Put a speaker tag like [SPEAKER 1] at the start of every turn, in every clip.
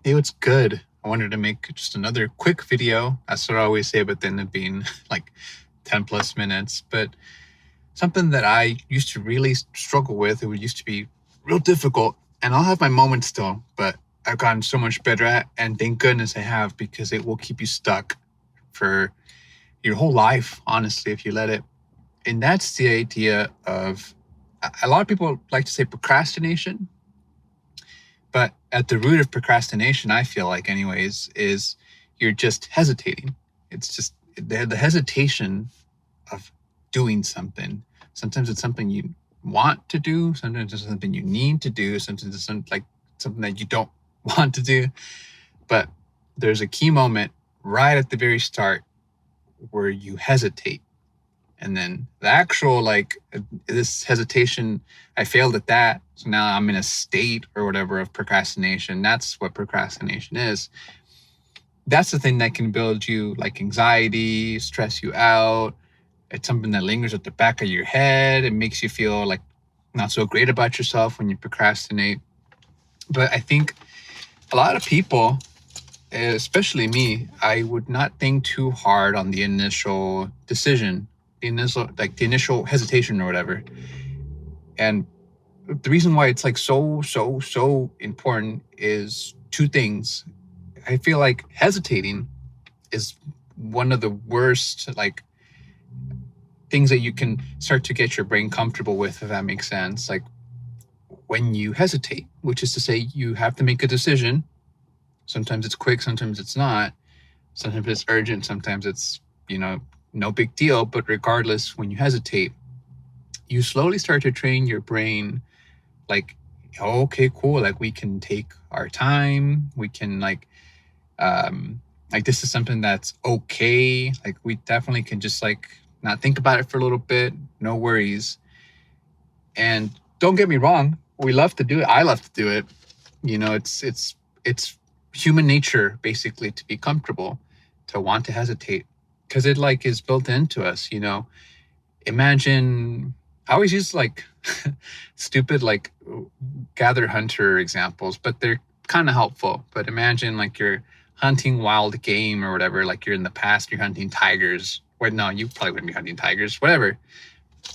[SPEAKER 1] Hey, what's good? I wanted to make just another quick video. That's what I always say, but then it being like 10 plus minutes. But something that I used to really struggle with, it would used to be real difficult. And I'll have my moments still, but I've gotten so much better at, and thank goodness I have, because it will keep you stuck for your whole life, honestly, if you let it. And that's the idea of a lot of people like to say procrastination, but at the root of procrastination, I feel like, anyways, is you're just hesitating. It's just the hesitation of doing something. Sometimes it's something you want to do. Sometimes it's something you need to do. Sometimes it's something that you don't want to do. But there's a key moment right at the very start where you hesitate, and then the actual this hesitation, I failed at that, so now I'm in a state or whatever of procrastination. That's what procrastination is. That's the thing that can build you like anxiety, stress you out. It's something that lingers at the back of your head. It makes you feel like not so great about yourself when you procrastinate. But I think a lot of people, especially me, I would not think too hard on the initial decision, the initial hesitation or whatever. And the reason why it's like so important is two things. I feel like hesitating is one of the worst things that you can start to get your brain comfortable with, if that makes sense. Like when you hesitate, which is to say you have to make a decision. Sometimes it's quick, sometimes it's not. Sometimes it's urgent, sometimes it's, no big deal. But regardless, when you hesitate, you slowly start to train your brain like, oh, okay, cool. Like we can take our time. We can this is something that's okay. Like we definitely can just not think about it for a little bit. No worries. And don't get me wrong, we love to do it. I love to do it. It's human nature basically to be comfortable, to want to hesitate, because it is built into us. Imagine, I always use stupid gather hunter examples, but they're kind of helpful. But imagine you're hunting wild game or whatever, like you're in the past, you're hunting tigers. Wait, no, you probably wouldn't be hunting tigers, whatever.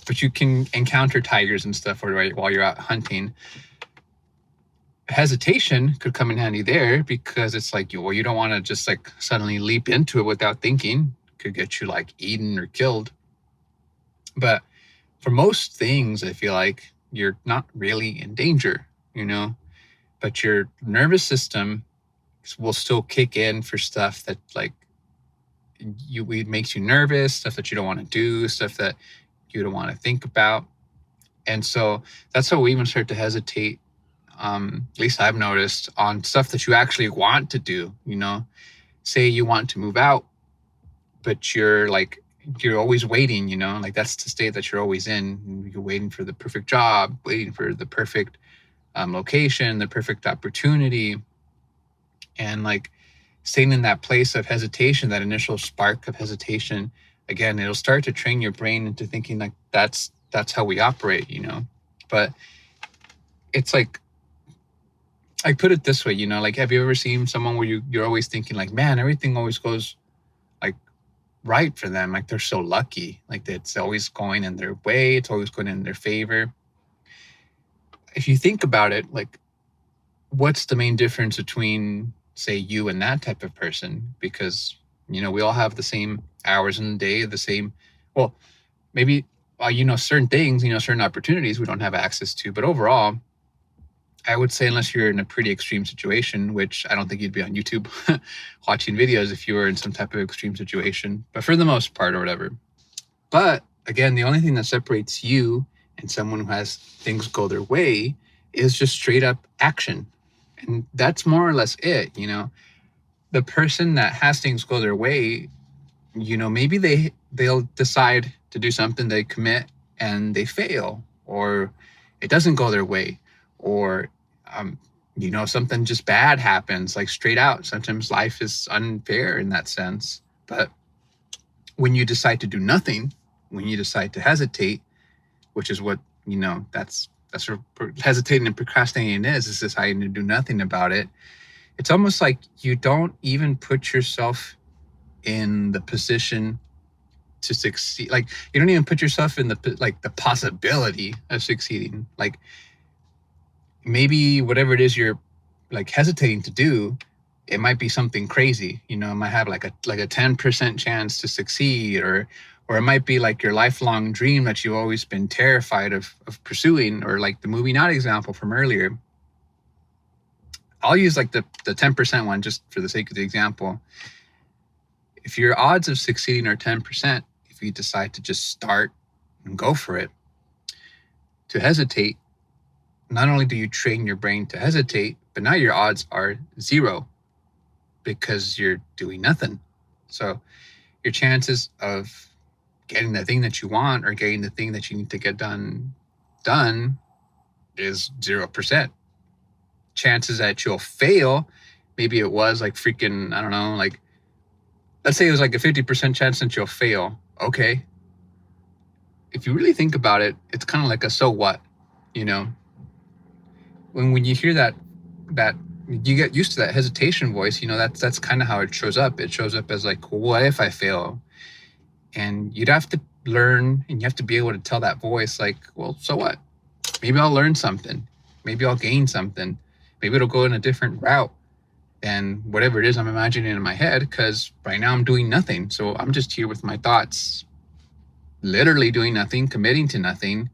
[SPEAKER 1] But you can encounter tigers and stuff while you're out hunting. Hesitation could come in handy there, because it's you don't want to just suddenly leap into it without thinking. Could get you eaten or killed. But for most things, I feel like you're not really in danger, but your nervous system will still kick in for stuff that it makes you nervous, stuff that you don't want to do, stuff that you don't want to think about. And so that's how we even start to hesitate. At least I've noticed, on stuff that you actually want to do. Say you want to move out, but you're always waiting. That's the state that you're always in. You're waiting for the perfect job, waiting for the perfect location, the perfect opportunity, and staying in that place of hesitation, that initial spark of hesitation. Again, it'll start to train your brain into thinking that's how we operate. But it's I put it this way, have you ever seen someone where you're always thinking man, everything always goes right for them. They're so lucky. It's always going in their way. It's always going in their favor. If you think about it, what's the main difference between, say, you and that type of person? Because, we all have the same hours in the day, the same, well, maybe, certain things, certain opportunities we don't have access to. But overall, I would say, unless you're in a pretty extreme situation, which I don't think you'd be on YouTube watching videos if you were in some type of extreme situation, but for the most part or whatever. But again, the only thing that separates you and someone who has things go their way is just straight up action. And that's more or less it. The person that has things go their way, maybe they'll decide to do something, they commit and they fail, or it doesn't go their way, or something just bad happens, straight out. Sometimes life is unfair in that sense. But when you decide to do nothing, when you decide to hesitate, which is what, that's what hesitating and procrastinating is deciding to do nothing about it. it's almost like you don't even put yourself in the position to succeed. Like, you don't even put yourself in the possibility of succeeding. Like, maybe whatever it is you're like hesitating to do, it might be something crazy. It might have like a 10% chance to succeed, or it might be like your lifelong dream that you've always been terrified of pursuing, or like the moving out example from earlier. I'll use like the 10% one just for the sake of the example. If your odds of succeeding are 10%, if you decide to just start and go for it, to hesitate, not only do you train your brain to hesitate, but now your odds are 0 because you're doing nothing. So your chances of getting the thing that you want or getting the thing that you need to get done is 0%. Chances that you'll fail, maybe it was like freaking, I don't know, like, let's say it was like a 50% chance that you'll fail. Okay. If you really think about it, it's kind of like a so what, when you hear that you get used to that hesitation voice, that's kind of how it shows up. It shows up as like, well, what if I fail? And you'd have to learn, and you have to be able to tell that voice like, well, so what? Maybe I'll learn something. Maybe I'll gain something. Maybe it'll go in a different route than whatever it is I'm imagining in my head, because right now I'm doing nothing. So I'm just here with my thoughts, literally doing nothing, committing to nothing.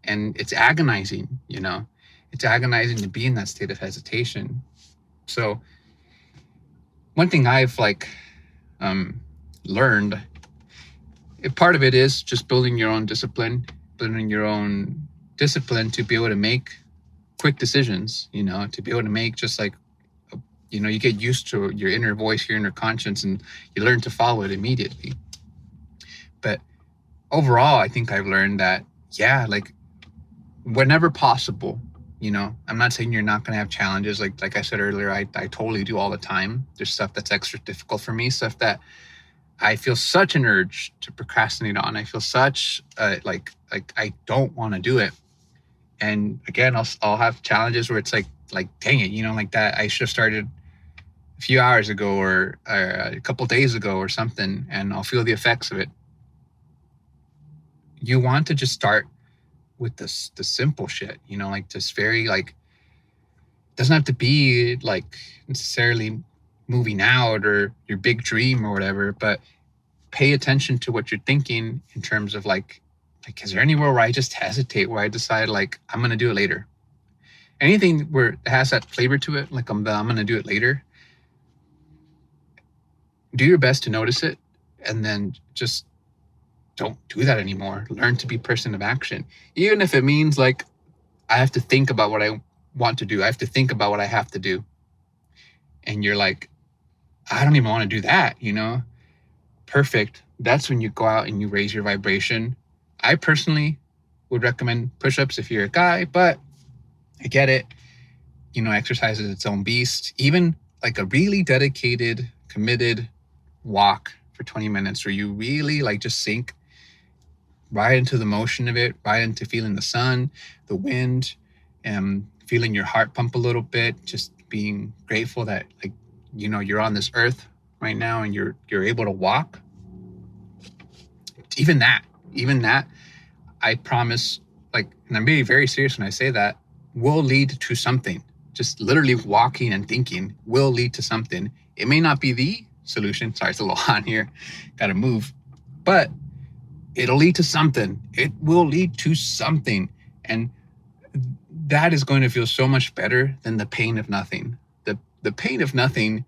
[SPEAKER 1] And it's agonizing, It's agonizing to be in that state of hesitation. So one thing I've learned, part of it is just building your own discipline to be able to make quick decisions, to be able to make just like, you get used to your inner voice, your inner conscience, and you learn to follow it immediately. But overall, I think I've learned that, like whenever possible, I'm not saying you're not going to have challenges. Like I said earlier, I totally do all the time. There's stuff that's extra difficult for me, stuff that I feel such an urge to procrastinate on. I feel such like I don't want to do it. And again, I'll have challenges where it's like dang it, like that I should have started a few hours ago or a couple days ago or something, and I'll feel the effects of it. You want to just start with the simple shit, like just very like, doesn't have to be like necessarily moving out or your big dream or whatever, but pay attention to what you're thinking in terms of like, is there anywhere where I just hesitate, where I decide like, I'm going to do it later? Anything where it has that flavor to it, like I'm going to do it later, do your best to notice it, and then just don't do that anymore. Learn to be a person of action. Even if it means like, I have to think about what I want to do. I have to think about what I have to do. And you're like, I don't even want to do that, Perfect. That's when you go out and you raise your vibration. I personally would recommend push-ups if you're a guy, but I get it. Exercise is its own beast. Even like a really dedicated, committed walk for 20 minutes where you really like just sink right into the motion of it, right into feeling the sun, the wind, and feeling your heart pump a little bit, just being grateful that like, you're on this earth right now and you're able to walk. Even that, I promise, like, and I'm being very serious when I say that, will lead to something. Just literally walking and thinking will lead to something. It may not be the solution. Sorry, it's a little hot here. Got to move. But it'll lead to something. It will lead to something. And that is going to feel so much better than the pain of nothing. The pain of nothing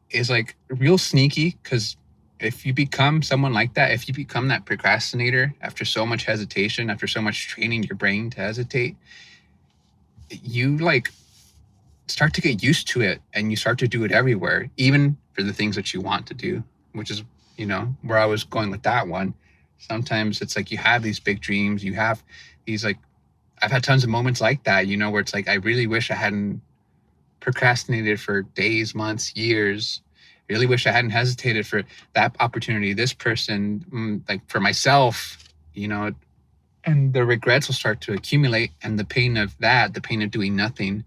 [SPEAKER 1] is like real sneaky, because if you become someone like that, if you become that procrastinator after so much hesitation, after so much training your brain to hesitate, you like start to get used to it and you start to do it everywhere, even for the things that you want to do, which is, where I was going with that one. Sometimes it's like you have these big dreams, you have these like, I've had tons of moments like that, where it's like, I really wish I hadn't procrastinated for days, months, years. I really wish I hadn't hesitated for that opportunity, this person, like for myself, and the regrets will start to accumulate, and the pain of doing nothing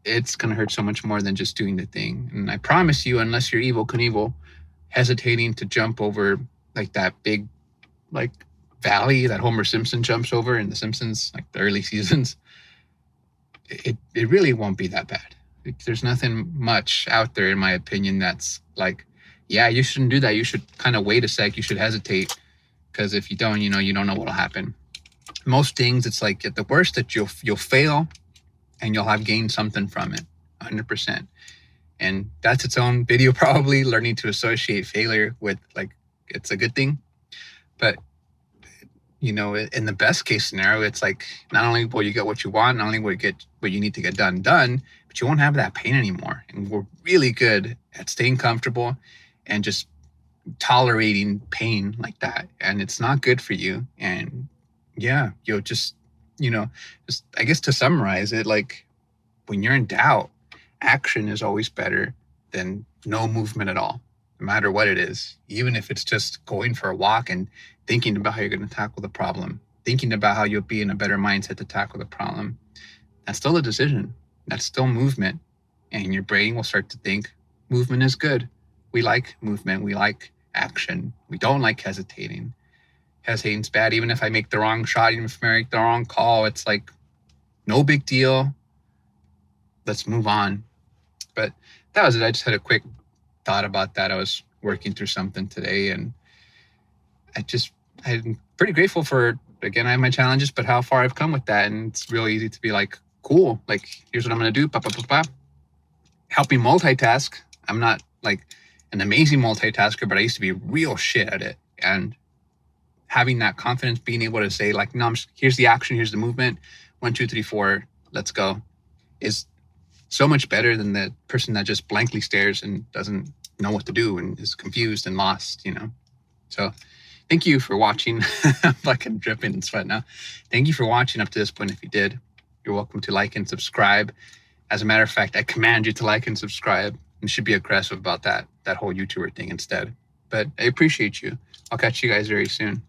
[SPEAKER 1] it's going to hurt so much more than just doing the thing. And I promise you, unless you're evil Knievel, hesitating to jump over like that big like valley that Homer Simpson jumps over in The Simpsons, like the early seasons, it really won't be that bad. There's nothing much out there, in my opinion, that's like, yeah, you shouldn't do that. You should kind of wait a sec. You should hesitate, because if you don't, you don't know what'll happen. Most things, it's like at the worst that you'll fail, and you'll have gained something from it, 100%. And that's its own video, probably, learning to associate failure with like it's a good thing. But in the best case scenario, it's like not only will you get what you want, not only will you get what you need to get done, but you won't have that pain anymore. And we're really good at staying comfortable and just tolerating pain like that. And it's not good for you. And yeah, you'll just I guess to summarize it, like when you're in doubt, action is always better than no movement at all, no matter what it is. Even if it's just going for a walk and thinking about how you're going to tackle the problem, thinking about how you'll be in a better mindset to tackle the problem, that's still a decision. That's still movement. And your brain will start to think movement is good. We like movement. We like action. We don't like hesitating. Hesitating's bad. Even if I make the wrong shot, even if I make the wrong call, it's like no big deal. Let's move on. But that was it. I just had a quick thought about that. I was working through something today, and I'm pretty grateful for, again, I have my challenges, but how far I've come with that. And it's real easy to be like, cool, like, here's what I'm going to do. Help me multitask. I'm not like an amazing multitasker, but I used to be real shit at it. And having that confidence, being able to say like, no, here's the action, here's the movement, 1, 2, 3, 4, let's go, is so much better than the person that just blankly stares and doesn't know what to do and is confused and lost, So thank you for watching. I'm fucking dripping in sweat now. Thank you for watching up to this point. If you did, you're welcome to like and subscribe. As a matter of fact, I command you to like and subscribe. You should be aggressive about that whole YouTuber thing instead. But I appreciate you. I'll catch you guys very soon.